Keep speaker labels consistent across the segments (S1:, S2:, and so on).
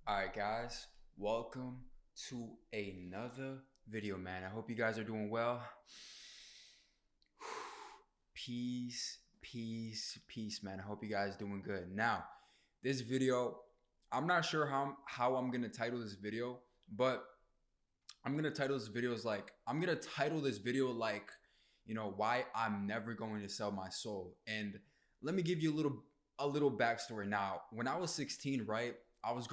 S1: All right, guys, welcome to another video, man. I hope you guys are doing well. Peace, peace, peace, man. I hope you guys doing good. Now, this video, I'm not sure how I'm gonna title this video, but I'm gonna title this video like, why I'm never going to sell my soul. And let me give you a little backstory. Now, when I was 16, right, I was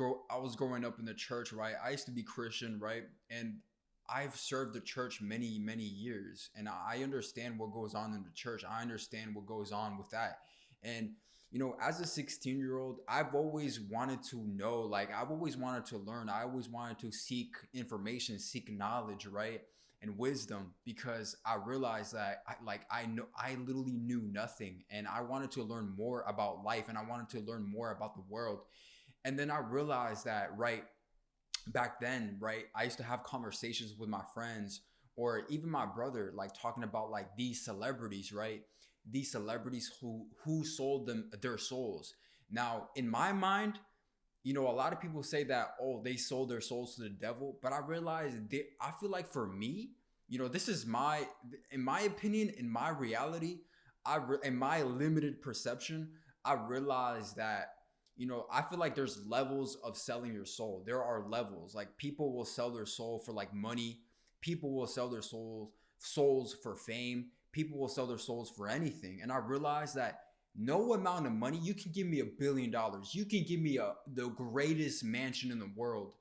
S1: growing up in the church, right? I used to be Christian, right? And I've served the church many years, and I understand what goes on in the church. I understand what goes on with that. And as a 16-year-old, I've always wanted to know, like, I've always wanted to learn. I always wanted to seek information, seek knowledge, right? And wisdom, because I realized that I literally knew nothing, and I wanted to learn more about life, and I wanted to learn more about the world. And then I realized that, right, back then, right, I used to have conversations with my friends or even my brother, like talking about like these celebrities, right? These celebrities who sold them their souls. Now, in my mind, a lot of people say that, oh, they sold their souls to the devil, but I realized I feel like for me, this is in my opinion, in my reality, in my limited perception, I realized that I feel like there's levels of selling your soul. There are levels. Like, people will sell their soul for like money. People will sell their souls for fame. People will sell their souls for anything. And I realized that no amount of money, you can give me $1 billion. You can give me the greatest mansion in the world.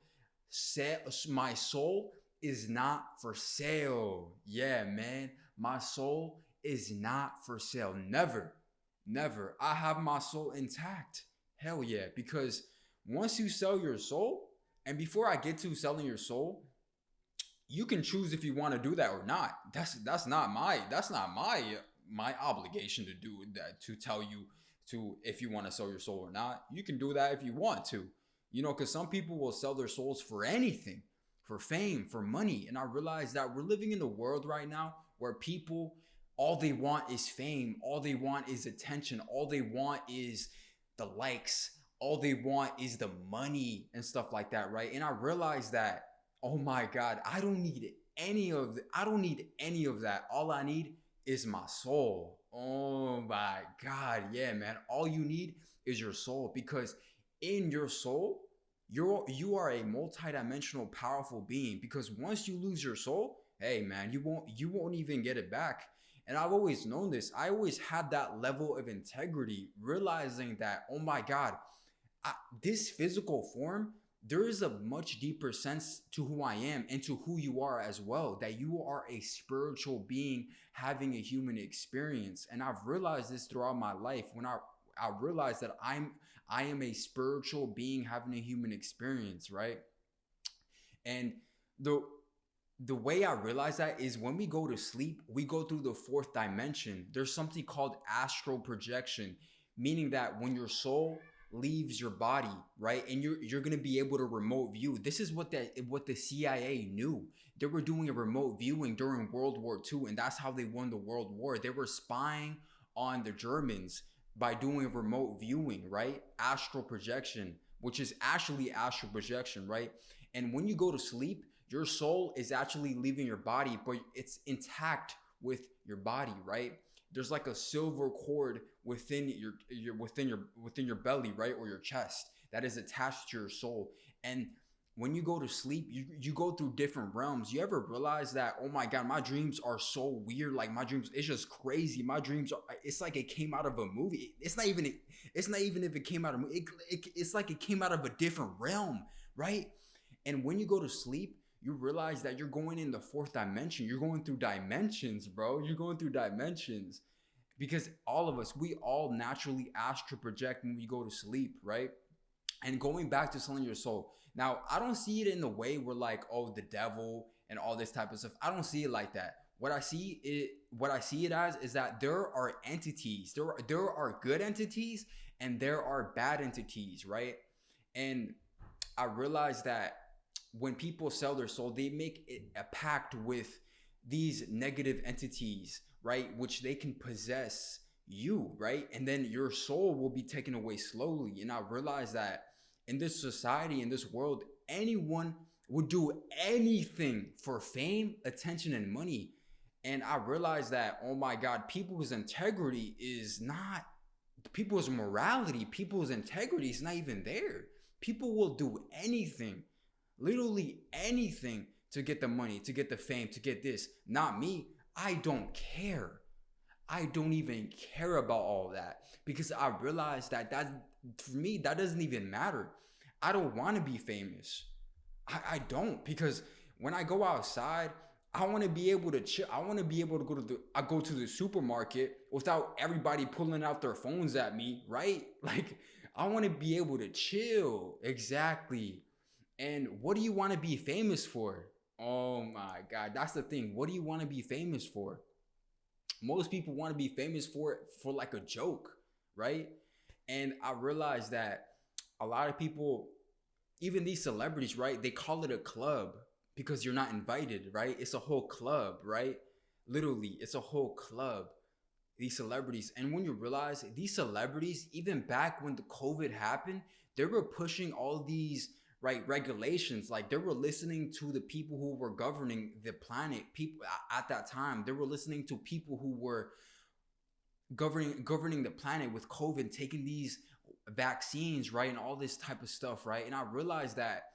S1: My soul is not for sale. Yeah, man. My soul is not for sale. Never. Never. I have my soul intact. Hell yeah. Because once you sell your soul, and before I get to selling your soul, you can choose if you want to do that or not. That's not my obligation to do that, to tell you to if you want to sell your soul or not. You can do that if you want to. Because some people will sell their souls for anything, for fame, for money. And I realize that we're living in a world right now where people, all they want is fame, all they want is attention, all they want is the likes, all they want is the money and stuff like that, right? And I realize that, oh my God, I don't need any of that. All I need is my soul. Oh my God. Yeah, man. All you need is your soul, because in your soul, you are a multidimensional powerful being, because once you lose your soul, hey man, you won't even get it back. And I've always known this. I always had that level of integrity, realizing that, oh my God, this physical form, there is a much deeper sense to who I am and to who you are as well, that you are a spiritual being having a human experience. And I've realized this throughout my life, when I realized that I am a spiritual being having a human experience, right? And the the way I realize that is when we go to sleep, we go through the fourth dimension. There's something called astral projection, meaning that when your soul leaves your body, right, and you're gonna be able to remote view. This is what the CIA knew. They were doing a remote viewing during World War II, and that's how they won the World War. They were spying on the Germans by doing a remote viewing, right? Astral projection, which is actually astral projection, right? And when you go to sleep, your soul is actually leaving your body, but it's intact with your body, right? There's like a silver cord within your belly, right, or your chest, that is attached to your soul. And when you go to sleep, you go through different realms. You ever realize that, oh my God, my dreams are so weird? Like, my dreams, it's just crazy. My dreams are, it's like it came out of a movie. It's not even if it came out of it's like it came out of a different realm, right? And when you go to sleep, you realize that you're going in the fourth dimension. You're going through dimensions, bro. You're going through dimensions, because all of us, we all naturally astral project when we go to sleep, right? And going back to selling your soul. Now, I don't see it in the way where, like, oh, the devil and all this type of stuff. I don't see it like that. What I see it as is that there are entities. There are good entities and there are bad entities, right? And I realized that when people sell their soul, they make it a pact with these negative entities, right? Which they can possess you, right? And then your soul will be taken away slowly. And I realized that In this society, in this world, anyone would do anything for fame, attention, and money. And I realized that, oh my God, people's integrity is not, people's morality, people's integrity is not even there. People will do anything, literally anything, to get the money, to get the fame, to get this. Not me. I don't care. I don't even care about all that, because I realized that for me, that doesn't even matter. I don't want to be famous. I don't, because when I go outside, I want to be able to chill. I want to be able to go to the supermarket without everybody pulling out their phones at me, right? Like, I want to be able to chill. Exactly. And what do you want to be famous for? Oh my God, that's the thing. What do you want to be famous for? Most people want to be famous for it for like a joke, right? And I realized that a lot of people, even these celebrities, right? They call it a club because you're not invited, right? It's a whole club, right? Literally, it's a whole club. These celebrities. And when you realize these celebrities, even back when the COVID happened, they were pushing all these, right, regulations. Like, they were listening to the people who were governing the planet. People at that time, they were listening to people who were governing the planet with COVID, taking these vaccines, right, and all this type of stuff, right? And I realized that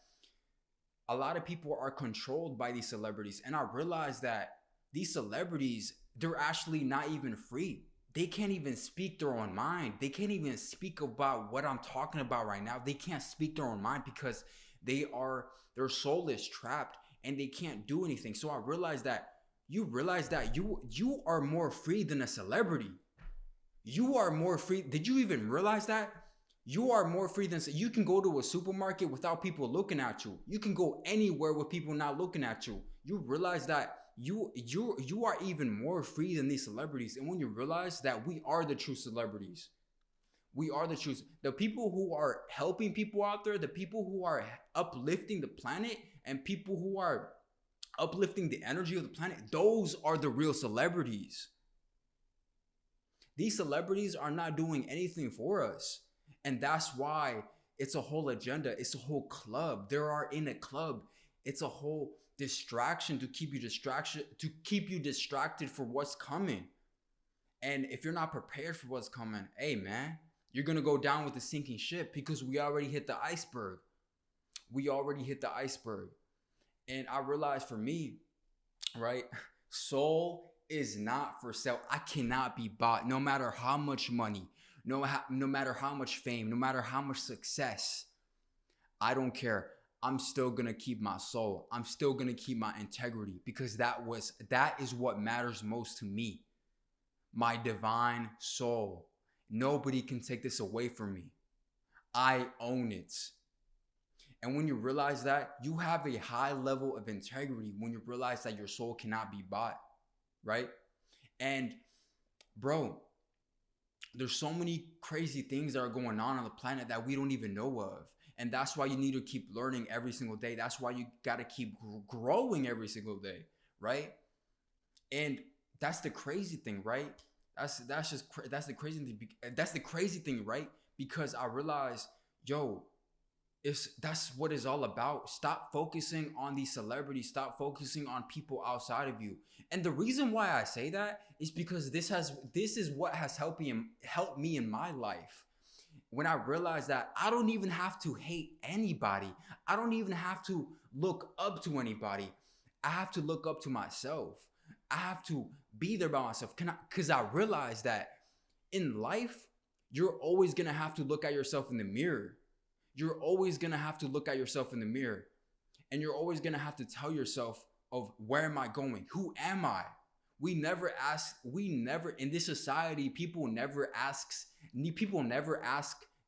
S1: a lot of people are controlled by these celebrities. And I realized that these celebrities, they're actually not even free. They can't even speak their own mind. They can't even speak about what I'm talking about right now. They can't speak their own mind because their soul is trapped and they can't do anything. So I realized that you are more free than a celebrity. You are more free. Did you even realize that? You are more free than, you can go to a supermarket without people looking at you. You can go anywhere with people not looking at you. You realize that you are even more free than these celebrities. And when you realize that we are the true celebrities, we are the truth. The people who are helping people out there, the people who are uplifting the planet, and people who are uplifting the energy of the planet, those are the real celebrities. These celebrities are not doing anything for us. And that's why it's a whole agenda. It's a whole club. There are in a club. It's a whole distraction to keep you distracted for what's coming. And if you're not prepared for what's coming, hey man, you're going to go down with the sinking ship, because we already hit the iceberg. We already hit the iceberg. And I realized for me, right, soul is not for sale. I cannot be bought, no matter how much money, no matter how much fame, no matter how much success. I don't care. I'm still going to keep my soul. I'm still going to keep my integrity, because that is what matters most to me. My divine soul. Nobody can take this away from me. I own it. And when you realize that, you have a high level of integrity when you realize that your soul cannot be bought, right? And bro, there's so many crazy things that are going on the planet that we don't even know of. And that's why you need to keep learning every single day. That's why you got to keep growing every single day, right? And that's the crazy thing, right? That's the crazy thing. That's the crazy thing, right? Because I realized, that's what it's all about. Stop focusing on these celebrities. Stop focusing on people outside of you. And the reason why I say that is because this is what has helped me in my life. When I realized that I don't even have to hate anybody. I don't even have to look up to anybody. I have to look up to myself. I have to be there by myself. Because I realized that in life, you're always going to have to look at yourself in the mirror. You're always going to have to look at yourself in the mirror. And you're always going to have to tell yourself of, where am I going? Who am I? In this society, people never ask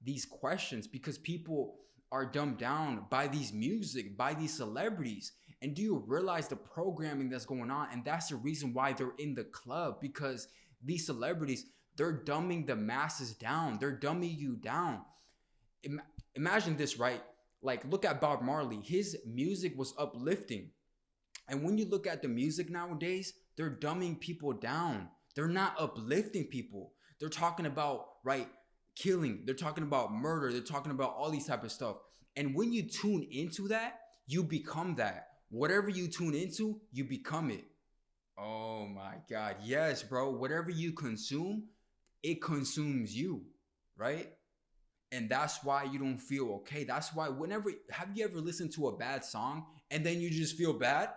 S1: these questions, because people are dumbed down by these music, by these celebrities. And do you realize the programming that's going on? And that's the reason why they're in the club, because these celebrities, they're dumbing the masses down. They're dumbing you down. Imagine this, right? Like, look at Bob Marley. His music was uplifting. And when you look at the music nowadays, they're dumbing people down. They're not uplifting people. They're talking about, right, killing. They're talking about murder. They're talking about all these type of stuff. And when you tune into that, you become that. Whatever you tune into, you become it. Oh my God. Yes, bro. Whatever you consume, it consumes you, right? And that's why you don't feel okay. That's why whenever, have you ever listened to a bad song and then you just feel bad?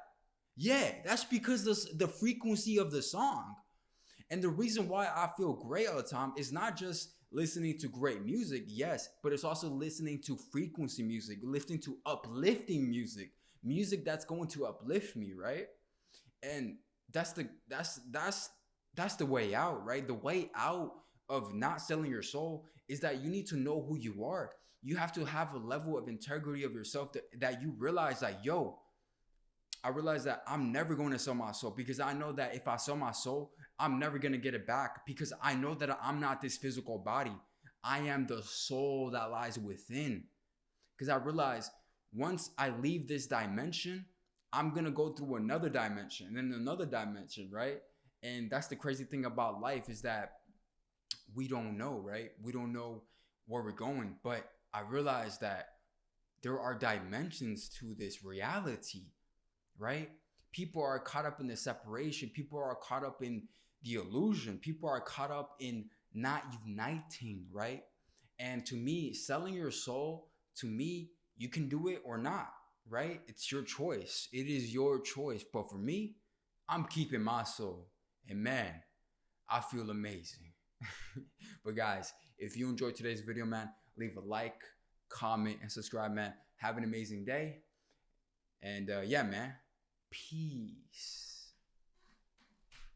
S1: Yeah, that's because the frequency of the song. And the reason why I feel great all the time is not just listening to great music, yes, but it's also listening to frequency music, listening to uplifting music, music that's going to uplift me, right? And that's the way out, right? The way out of not selling your soul is that you need to know who you are. You have to have a level of integrity of yourself that you realize that, yo, I realize that I'm never going to sell my soul, because I know that if I sell my soul, I'm never going to get it back, because I know that I'm not this physical body. I am the soul that lies within. Because I realize once I leave this dimension, I'm going to go through another dimension and then another dimension, right? And that's the crazy thing about life, is that we don't know, right? We don't know where we're going. But I realize that there are dimensions to this reality, right? People are caught up in the separation. People are caught up in the illusion. People are caught up in not uniting, right? And to me, selling your soul, to me, you can do it or not, right? It's your choice. It is your choice. But for me, I'm keeping my soul. And man, I feel amazing. But guys, if you enjoyed today's video, man, leave a like, comment, and subscribe, man. Have an amazing day. And yeah, man. Peace.